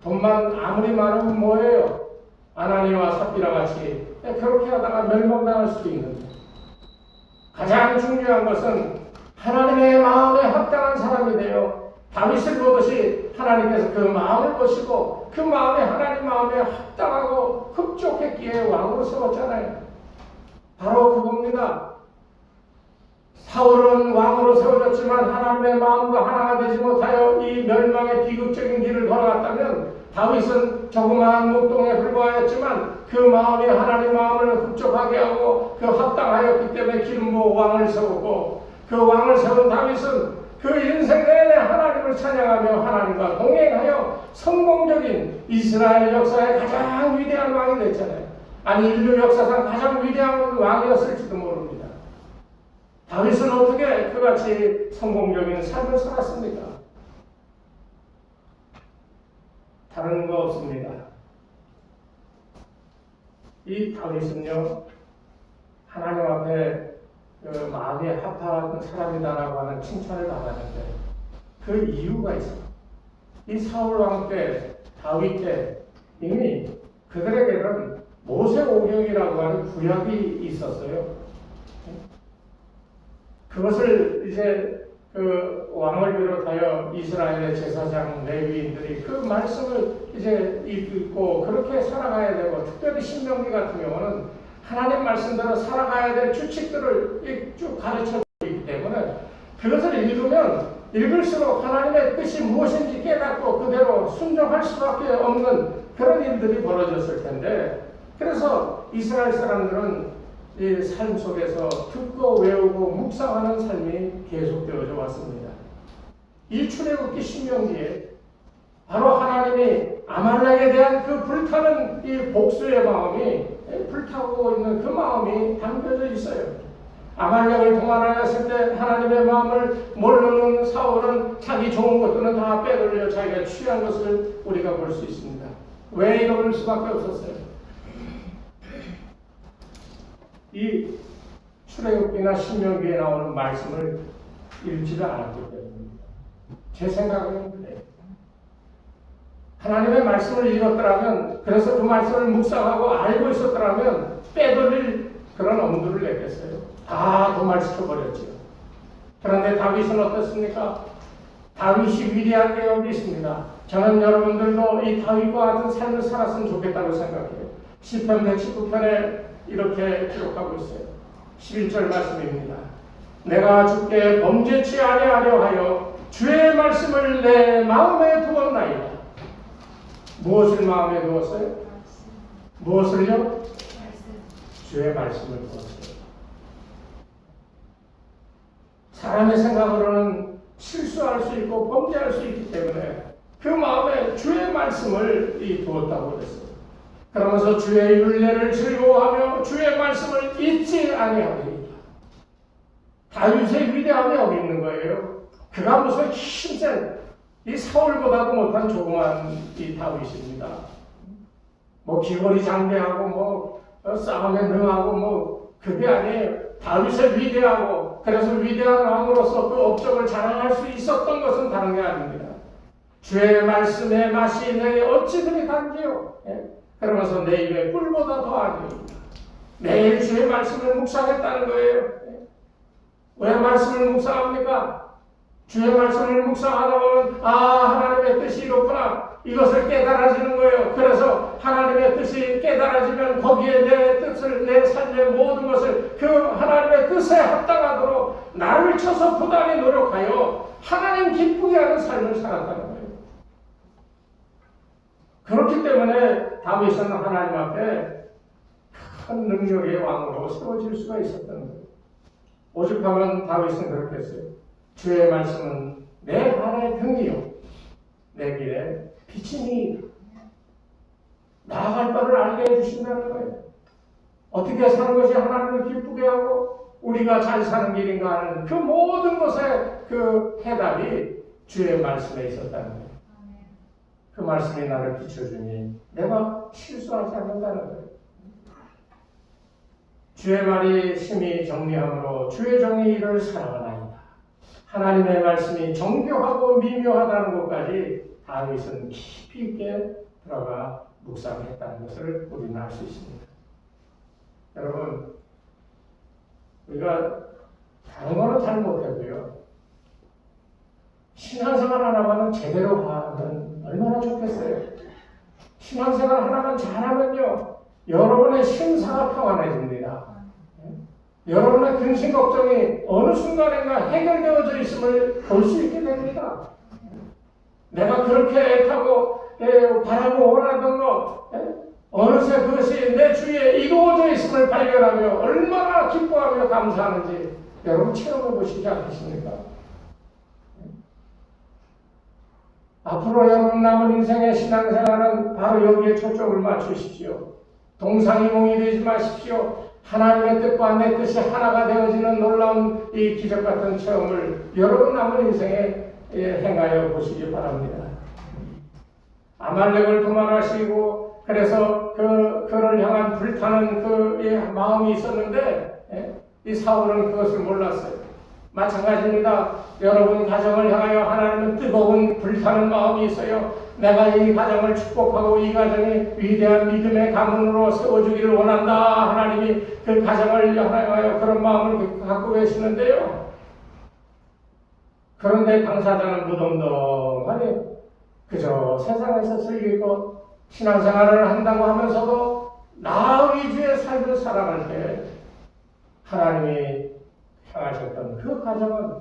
돈만 아무리 많으면 뭐예요? 아나니와 삽비라 같이 그렇게 하다가 멸망당할 수도 있는데, 가장 중요한 것은 하나님의 마음에 합당한 사람이 되어 다윗을 보듯이 하나님께서 그 마음을 보시고 그 마음에 하나님 마음에 합당하고 흡족했기에 왕으로 세웠잖아요. 바로 그겁니다. 사울은 왕으로 세워졌지만 하나님의 마음과 하나가 되지 못하여 이 멸망의 비극적인 길을 걸어갔다면, 다윗은 조그마한 목동에 불과하였지만 그 마음이 하나님 마음을 흡족하게 하고 그 합당하였기 때문에 기름 부어 왕을 세웠고, 그 왕을 세운 다윗은 그 인생 내내 하나님을 찬양하며 하나님과 동행하여 성공적인 이스라엘 역사의 가장 위대한 왕이 됐잖아요. 아니 인류 역사상 가장 위대한 왕이었을지도 모릅니다. 다윗은 어떻게 그같이 성공적인 삶을 살았습니까? 다른 거 없습니다. 이 다윗은요, 하나님 앞에 마음이 합한 사람이다라고 하는 칭찬을 받았는데 그 이유가 있어요. 이 사울 왕 때, 다윗 때 이미 그들에게는 모세 오경이라고 하는 구약이 있었어요. 그것을 이제 그 왕을 비롯하여 이스라엘의 제사장 레위인들이 그 말씀을 이제 읽고 그렇게 살아가야 되고, 특별히 신명기 같은 경우는 하나님 말씀대로 살아가야 될 규칙들을 쭉 가르쳐 주기 때문에 그것을 읽으면 읽을수록 하나님의 뜻이 무엇인지 깨닫고 그대로 순종할 수밖에 없는 그런 일들이 벌어졌을 텐데, 그래서 이스라엘 사람들은 이 삶 속에서 듣고 외우고 묵상하는 삶이 계속되어져 왔습니다. 이 출애굽기 신명기에 바로 하나님이 아말렉에 대한 그 불타는 이 복수의 마음이, 불타고 있는 그 마음이 담겨져 있어요. 아말렉을 동원하였을 때 하나님의 마음을 모르는 사울은 자기 좋은 것들은 다 빼돌려 자기가 취한 것을 우리가 볼 수 있습니다. 왜 이럴 수밖에 없었어요? 이 출애굽기나 신명기에 나오는 말씀을 읽지를 않았기 때문입니다. 제 생각은 그래요. 하나님의 말씀을 읽었더라면, 그래서 그 말씀을 묵상하고 알고 있었더라면 빼돌릴 그런 엄두를 냈겠어요. 다 도말시켜버렸죠. 그런데 다윗은 어떻습니까? 다윗이 위대한 게 여기 있습니다. 저는 여러분들도 이 다윗과 같은 삶을 살았으면 좋겠다고 생각해요. 시편 119편에 이렇게 기록하고 있어요. 11절 말씀입니다. 내가 주께 범죄치 아니하려 하여 주의 말씀을 내 마음에 두었나이다. 무엇을 마음에 두었어요? 무엇을요? 주의 말씀을 두었어요. 사람의 생각으로는 실수할 수 있고 범죄할 수 있기 때문에 그 마음에 주의 말씀을 두었다고 그랬어요. 그러면서 주의 율례를 즐거워하며 주의 말씀을 잊지 아니하리이다. 다윗의 위대함이 여기 있는 거예요. 그가 무슨 힘센 이 사울보다도 못한 조그만 이 다윗입니다. 뭐 기골이 장대하고 뭐 싸움에 능하고 뭐 그게 아니에요. 다윗의 위대하고, 그래서 위대한 왕으로서 그 업적을 자랑할 수 있었던 것은 다른 게 아닙니다. 주의 말씀의 맛이 내게 어찌 그리 단지요? 그러면서 내 입에 꿀보다 더하니이다. 매일 주의 말씀을 묵상했다는 거예요. 왜 말씀을 묵상합니까? 주의 말씀을 묵상하다 보면 하나님의 뜻이 이렇구나, 이것을 깨달아지는 거예요. 그래서 하나님의 뜻이 깨달아지면 거기에 내 뜻을, 내 삶의 모든 것을 그 하나님의 뜻에 합당하도록 나를 쳐서 부단히 노력하여 하나님 기쁘게 하는 삶을 살았다는 거예요. 그렇기 때문에 다윗은 하나님 앞에 큰 능력의 왕으로 세워질 수가 있었던 거예요. 오죽하면 다윗은 그렇게 했어요. 주의 말씀은 내 발의 등이요 내 길에 빛이니, 나아갈 바를 알게 해주신다는 거예요. 어떻게 사는 것이 하나님을 기쁘게 하고 우리가 잘 사는 길인가 하는 그 모든 것의 그 해답이 주의 말씀에 있었다는 거예요. 그 말씀이 나를 비춰주니 내가 실수하지 않는다는 거예요. 주의 말이 심히 정리함으로 주의 정의 이를 사랑하나이다. 하나님의 말씀이 정교하고 미묘하다는 것까지 다윗은 깊이 있게 들어가 묵상했다는 것을 우리는 알 수 있습니다. 여러분, 우리가 다른 거는 잘 못해도요, 신앙생활 하나만은 제대로 하면 얼마나 좋겠어요. 신앙생활 하나만 잘하면요, 여러분의 심사가 평안해집니다. 여러분의 근심 걱정이 어느 순간인가 해결되어져 있음을 볼 수 있게 됩니다. 내가 그렇게 애타고 바라고 원하던 거 어느새 그것이 내 주위에 이루어져 있음을 발견하며 얼마나 기뻐하며 감사하는지 여러분 체험해 보시지 않겠습니까? 앞으로 여러분 남은 인생의 신앙생활은 바로 여기에 초점을 맞추십시오. 동상이몽이 되지 마십시오. 하나님의 뜻과 내 뜻이 하나가 되어지는 놀라운 이 기적 같은 체험을 여러분 남은 인생에 행하여 보시기 바랍니다. 아말렉을 도말하시고 그래서 그를 향한 불타는 그 마음이 있었는데 이 사울은 그것을 몰랐어요. 마찬가지입니다. 여러분 가정을 향하여 하나님은 뜨거운 불타는 마음이 있어요. 내가 이 가정을 축복하고 이 가정이 위대한 믿음의 가문으로 세워주기를 원한다. 하나님이 그 가정을 향하여 그런 마음을 갖고 계시는데요. 그런데 당사자는 무덤덤하니 그저 세상에서 즐기고 신앙생활을 한다고 하면서도 나 위주의 삶을 살아갈 때 하나님이 향하셨던 그 가정은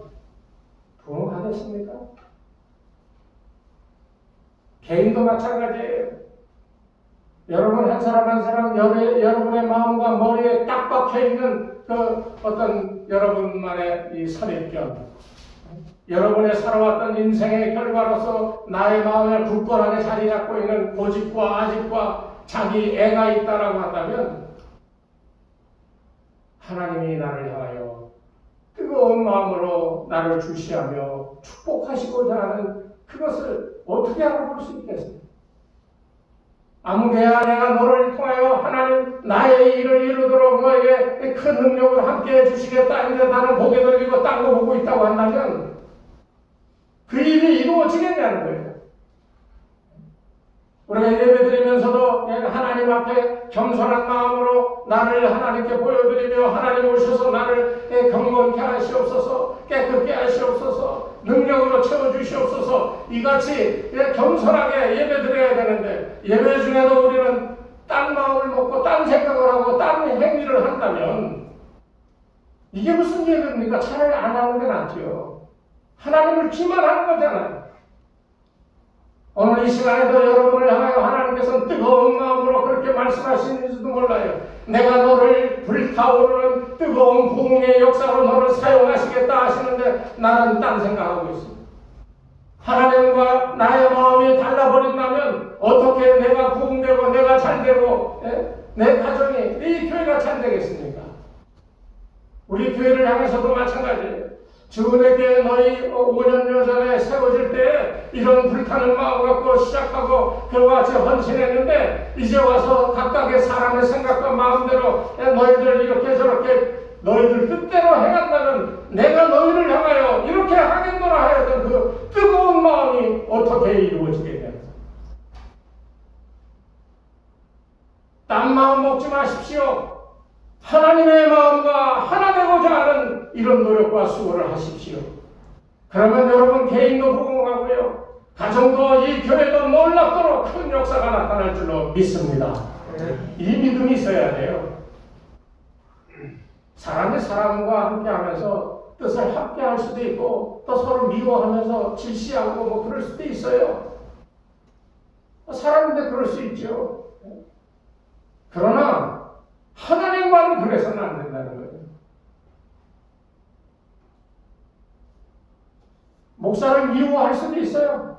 부흥하겠습니까? 개인도 마찬가지예요. 여러분 한 사람 한 사람 여러분의 마음과 머리에 딱 박혀있는 그 어떤 여러분만의 이 선입견, 여러분의 살아왔던 인생의 결과로서 나의 마음에 굳건하게 자리 잡고 있는 고집과 아집과 자기 애가 있다라고 한다면 하나님이 나를 향하여 뜨거운 마음으로 나를 주시하며 축복하시고자 하는 그것을 어떻게 알아볼 수 있겠습니까? 아무개야 내가 너를 통하여 하나님 나의 일을 이루도록 너에게 큰 능력을 함께 해주시겠다. 이제 나는 고개 돌리고 딴 거 보고 있다고 한다면 그 일이 이루어지겠냐는 거예요. 우리가 예배드리면서도 하나님 앞에 겸손한 마음으로 나를 하나님께 보여드리며 하나님 오셔서 나를 경건케 하시옵소서, 깨끗게 하시옵소서, 능력으로 채워주시옵소서, 이같이 겸손하게 예배드려야 되는데 예배 중에도 우리는 딴 마음을 먹고 딴 생각을 하고 딴 행위를 한다면 이게 무슨 예배입니까? 차라리 안 하는 게 낫죠. 하나님을 기만하는 거잖아요. 오늘 이 시간에도 여러분을 향하여 하나님께서는 뜨거운 마음으로 그렇게 말씀하시는지도 몰라요. 내가 너를 불타오르는 뜨거운 부흥의 역사로 너를 사용하시겠다 하시는데 나는 딴 생각하고 있습니다. 하나님과 나의 마음이 달라버린다면 어떻게 내가 부흥되고 내가 잘되고 내 가정이 이 교회가 잘되겠습니까? 우리 교회를 향해서도 마찬가지예요. 주님께 너희 5년 전에 세워질 때 이런 불타는 마음 갖고 시작하고 그와 같이 헌신했는데 이제 와서 각각의 사람의 생각과 마음대로 너희들 이렇게 저렇게 너희들 뜻대로 행한다면 내가 너희를 향하여 이렇게 하겠노라 하였던 그 뜨거운 마음이 어떻게 이루어지겠냐. 딴 마음 먹지 마십시오. 하나님의 마음과 하나 되고자 하는 이런 노력과 수고를 하십시오. 그러면 여러분 개인도 부흥하고요. 가정도 이 교회도 놀랍도록 큰 역사가 나타날 줄로 믿습니다. 이 믿음이 있어야 돼요. 사람이 사람과 함께 하면서 뜻을 함께 할 수도 있고 또 서로 미워하면서 질시하고 뭐 그럴 수도 있어요. 사람인데 그럴 수 있죠. 그러나 하나님과는 그래서는 안 된다는 거예요. 목사를 미워할 수도 있어요.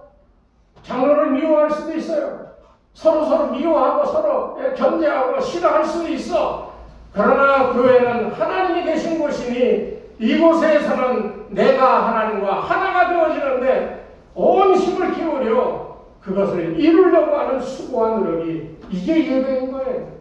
장로를 미워할 수도 있어요. 서로 미워하고 서로 견제하고 싫어할 수도 있어. 그러나 교회는 하나님이 계신 곳이니 이곳에서는 내가 하나님과 하나가 되어지는데 온 힘을 기울여 그것을 이루려고 하는 수고와 노력이 이게 예배인 거예요.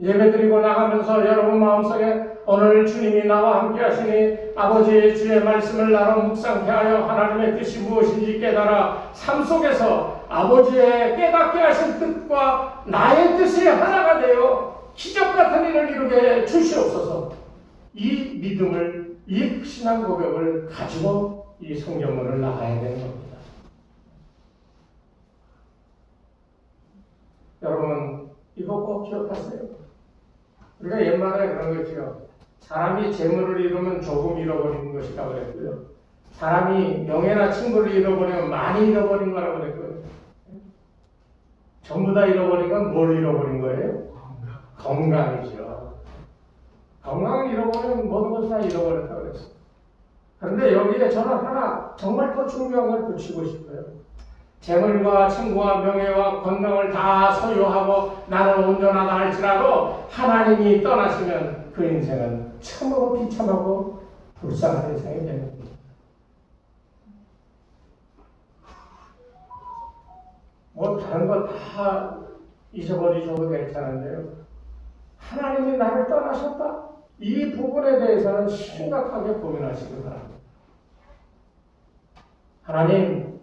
예배드리고 나가면서 여러분 마음속에 오늘 주님이 나와 함께 하시니 아버지의 주의 말씀을 나로 묵상케 하여 하나님의 뜻이 무엇인지 깨달아 삶 속에서 아버지의 깨닫게 하신 뜻과 나의 뜻이 하나가 되어 기적 같은 일을 이루게 주시옵소서. 이 믿음을, 이 신앙 고백을 가지고 이 성경문을 나가야 되는 겁니다. 여러분 이거 꼭 기억하세요. 우리가 옛말에 그런 거 있죠. 사람이 재물을 잃으면 조금 잃어버리는 것이라고 그랬고요. 사람이 명예나 친구를 잃어버리면 많이 잃어버린 거라고 그랬고요. 전부 다 잃어버린 건 뭘 잃어버린 거예요? 건강이죠. 건강을 잃어버리면 모든 것을 다 잃어버렸다고 그랬어요. 그런데 여기에 저는 하나 정말 더 중요한 걸 붙이고 싶어요. 재물과 친구와 명예와 건강을 다 소유하고 나는 온전하다 할지라도 하나님이 떠나시면 그 인생은 참으로 비참하고 불쌍한 인생이 되는 겁니다. 뭐 다른 거 다 잊어버리셔도 괜찮은데요. 하나님이 나를 떠나셨다? 이 부분에 대해서는 심각하게 고민하시기 바랍니다. 하나님,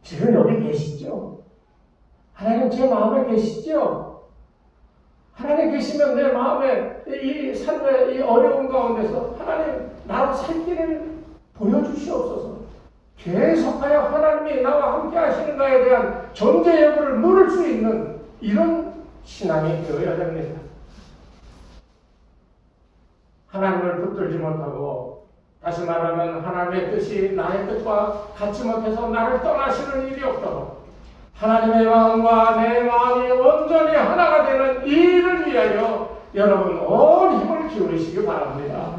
지금 여기 계시죠? 하나님 제 마음에 계시죠? 하나님 계시면 내 마음에 이 삶의 이 어려운 가운데서 하나님 나로 살 길을 보여주시옵소서. 계속하여 하나님이 나와 함께 하시는가에 대한 존재 여부를 물을 수 있는 이런 신앙이 되어야 됩니다. 하나님을 붙들지 못하고, 다시 말하면 하나님의 뜻이 나의 뜻과 같지 못해서 나를 떠나시는 일이 없도록 하나님의 마음과 내 마음이 온전히 하나가 되는 이 일을 위하여 여러분 온 힘을 기울이시기 바랍니다.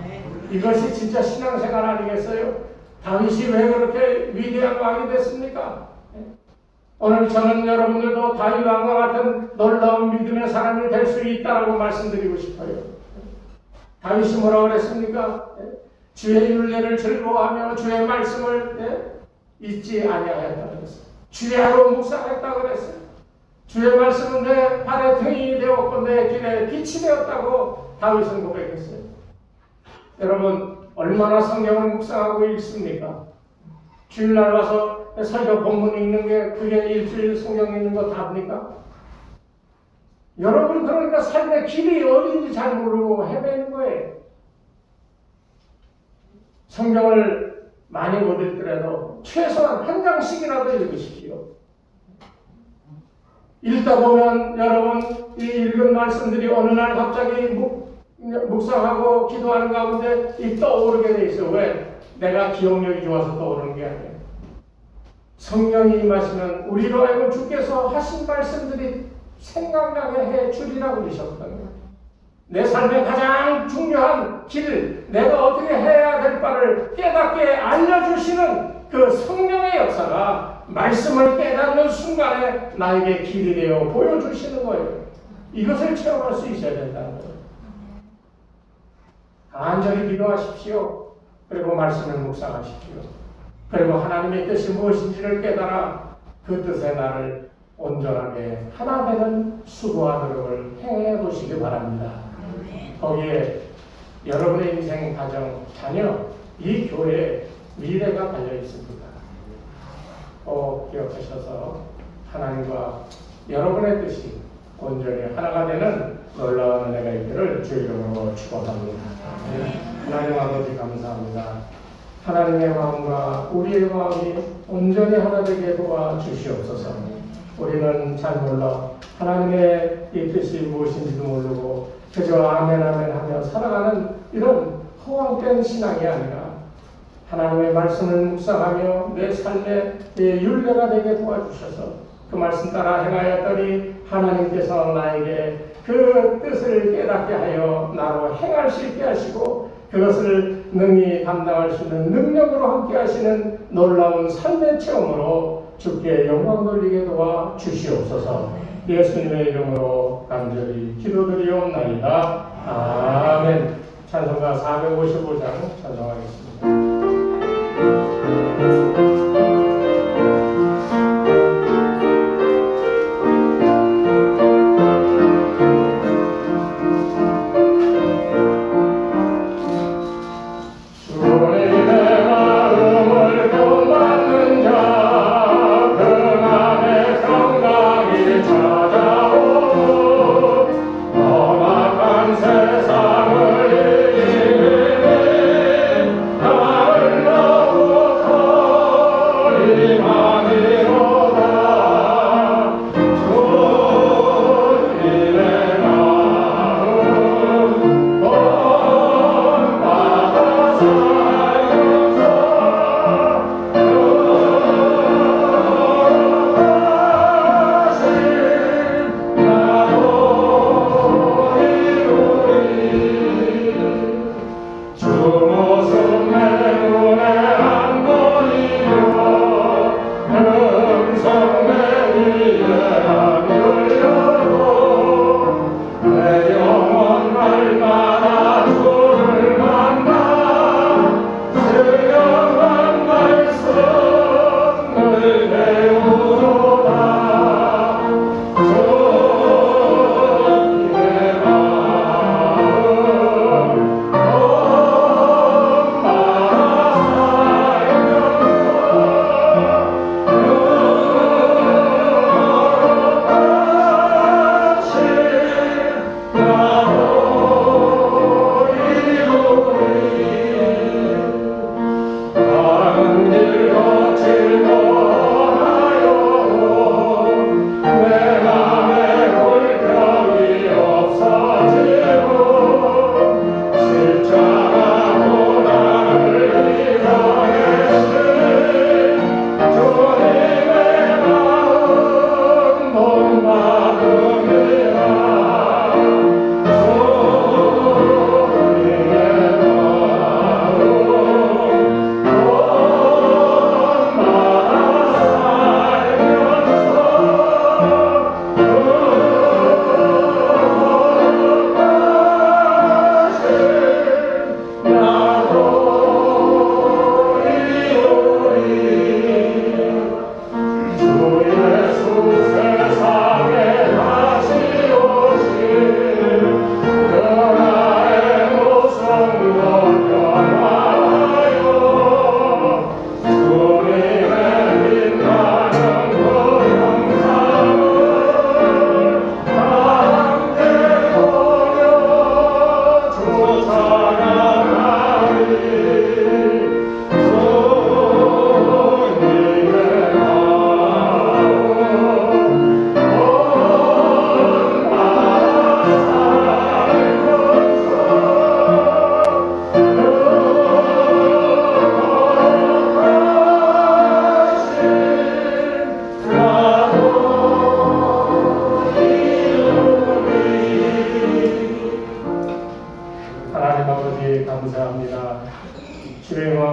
이것이 진짜 신앙생활 아니겠어요? 다윗이 왜 그렇게 위대한 왕이 됐습니까? 오늘 저는 여러분들도 다윗 왕과 같은 놀라운 믿음의 사람이 될 수 있다고 말씀드리고 싶어요. 다윗이 뭐라고 그랬습니까? 주의 율례를 즐거워하며 주의 말씀을 잊지 아니하였다 그랬어요. 주야로 묵상했다 그랬어요. 주의 말씀은 내 발의 등이 되었고 내 길에 빛이 되었다고 다윗은 고백했어요. 여러분 얼마나 성경을 묵상하고 읽습니까? 주일날 와서 설교 본문 읽는 게 그게 일주일 성경 읽는 거 답니까? 여러분 그러니까 삶의 길이 어딘지 잘 모르고 헤매는 거예요. 성경을 많이 못 읽더라도 최소한 한 장씩이라도 읽으십시오. 읽다 보면 여러분 이 읽은 말씀들이 어느 날 갑자기 묵상하고 기도하는 가운데 이 떠오르게 돼 있어요. 왜? 내가 기억력이 좋아서 떠오르는 게 아니에요. 성령이 임하시면 우리로 알고 주께서 하신 말씀들이 생각나게 해 주리라고 그러셨거든요. 내 삶의 가장 중요한 길, 내가 어떻게 해야 될 바를 깨닫게 알려주시는 그 성령의 역사가 말씀을 깨닫는 순간에 나에게 길이 되어 보여주시는 거예요. 이것을 체험할 수 있어야 된다는 거예요. 간절히 기도하십시오. 그리고 말씀을 묵상하십시오. 그리고 하나님의 뜻이 무엇인지를 깨달아 그 뜻에 나를 온전하게 하나 되는 수고와 노력을 행해 보시기 바랍니다. 거기에 여러분의 인생, 가정, 자녀, 이 교회에 미래가 달려 있습니다. 꼭 기억하셔서 하나님과 여러분의 뜻이 온전히 하나가 되는 놀라운 은혜가 있기를 주의 이름으로 축원합니다. 하나님 아버지 감사합니다. 하나님의 마음과 우리의 마음이 온전히 하나 되게 도와주시옵소서. 우리는 잘 몰라 하나님의 이 뜻이 무엇인지도 모르고 그저 아멘 아멘 하며 살아가는 이런 허황된 신앙이 아니라 하나님의 말씀을 묵상하며 내 삶의 율례가 되게 도와주셔서 그 말씀 따라 행하였더니 하나님께서 나에게 그 뜻을 깨닫게 하여 나로 행할 수 있게 하시고 그것을 능히 감당할 수 있는 능력으로 함께 하시는 놀라운 삶의 체험으로 주께 영광 돌리게 도와 주시옵소서. 예수님의 이름으로 간절히 기도드리옵나이다. 아멘. 찬송가 455장 찬송하겠습니다. 세상을 이기는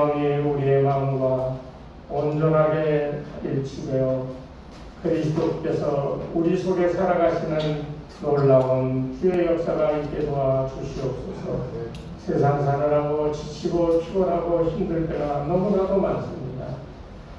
마음이 우리의 마음과 온전하게 일치되어 그리스도께서 우리 속에 살아가시는 놀라운 주의 역사가 있게 도와 주시옵소서. 세상 사느라고 지치고 피곤하고 힘들 때가 너무나도 많습니다.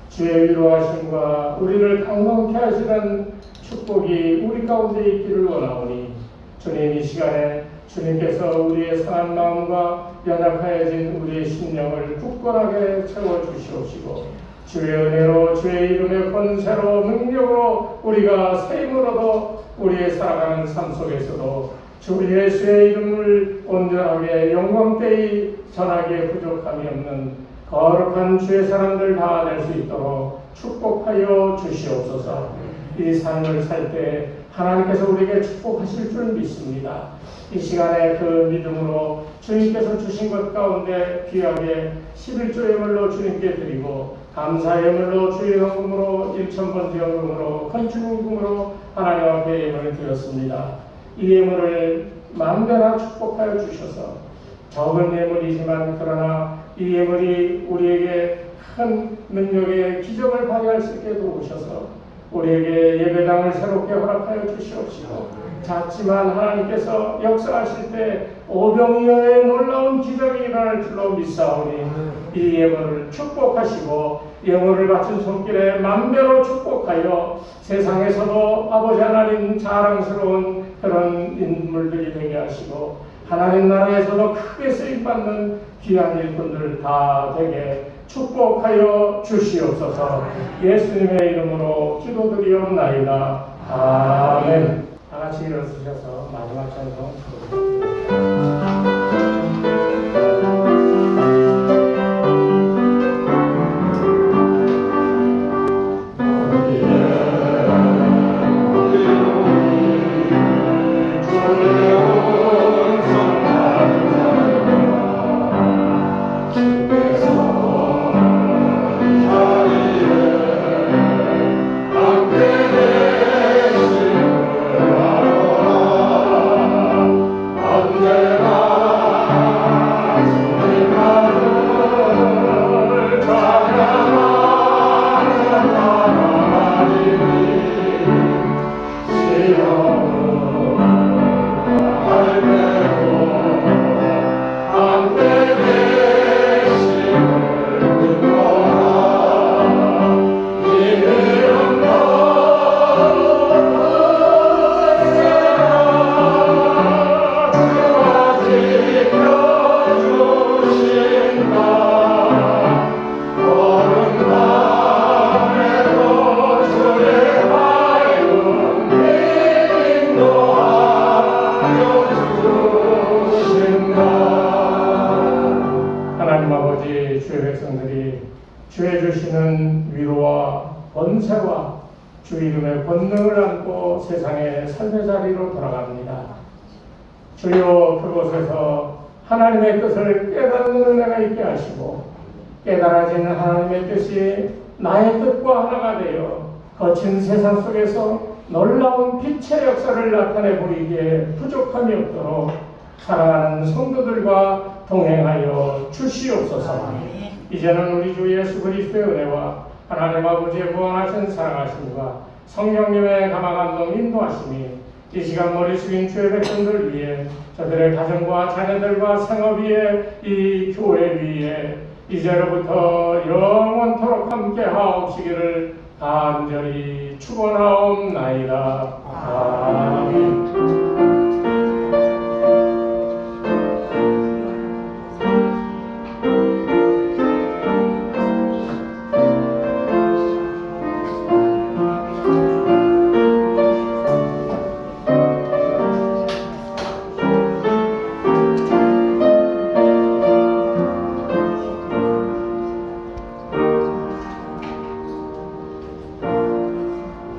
주의 위로하심과 우리를 강건케 하시는 축복이 우리 가운데 있기를 원하오니 주님, 이 시간에 주님께서 우리의 상한 마음과 연약하여진 우리의 심령을 굳건하게 채워주시옵시고 주의 은혜로 주의 이름의 권세로 능력으로 우리가 새 힘을 얻어 우리의 살아가는 삶 속에서도 주 예수의 이름을 온전하게 영광되이 전하기에 부족함이 없는 거룩한 주의 사람들 다 될 수 있도록 축복하여 주시옵소서. 이 삶을 살 때 하나님께서 우리에게 축복하실 줄 믿습니다. 이 시간에 그 믿음으로 주님께서 주신 것 가운데 귀하게 11조 예물로 주님께 드리고 감사 예물로 주의 헌금으로 1,000번째 헌금으로 건축금으로 하나님 앞에 예물을 드렸습니다. 이 예물을 마음대로 축복하여 주셔서 적은 예물이지만 그러나 이 예물이 우리에게 큰 능력의 기적을 발휘할 수 있게 도우셔서 우리에게 예배당을 새롭게 허락하여 주시옵시고 작지만 하나님께서 역사하실 때 오병이어의 놀라운 기적이 일어날 줄로 믿사오니 이 예물을 축복하시고 예물을 바친 손길에 만배로 축복하여 세상에서도 아버지 하나님 자랑스러운 그런 인물들이 되게 하시고 하나님 나라에서도 크게 쓰임받는 귀한 일꾼들 다 되게 축복하여 주시옵소서. 예수님의 이름으로 기도드리옵나이다. 아멘. 다 같이 일어서셔서 마지막 찬송 부르겠습니다. 주의 주시는 위로와 권세와 주 이름의 권능을 안고 세상의 삶의 자리로 돌아갑니다. 주여 그곳에서 하나님의 뜻을 깨닫는 은혜가 있게 하시고 깨달아진 하나님의 뜻이 나의 뜻과 하나가 되어 거친 세상 속에서 놀라운 빛의 역사를 나타내 보이기에 부족함이 없도록 사랑하는 성도들과 동행하여 주시옵소서. 이제는 우리 주 예수 그리스도의 은혜와 하나님 아버지의 무한하신 사랑하심과 성령님의 감화감동 인도하심이 이 시간 머리 숙인 주의 백성들 위해 저들의 가정과 자녀들과 생업 위에 이 교회 위에 이제로부터 영원토록 함께 하옵시기를 간절히 축원하옵나이다. 아멘.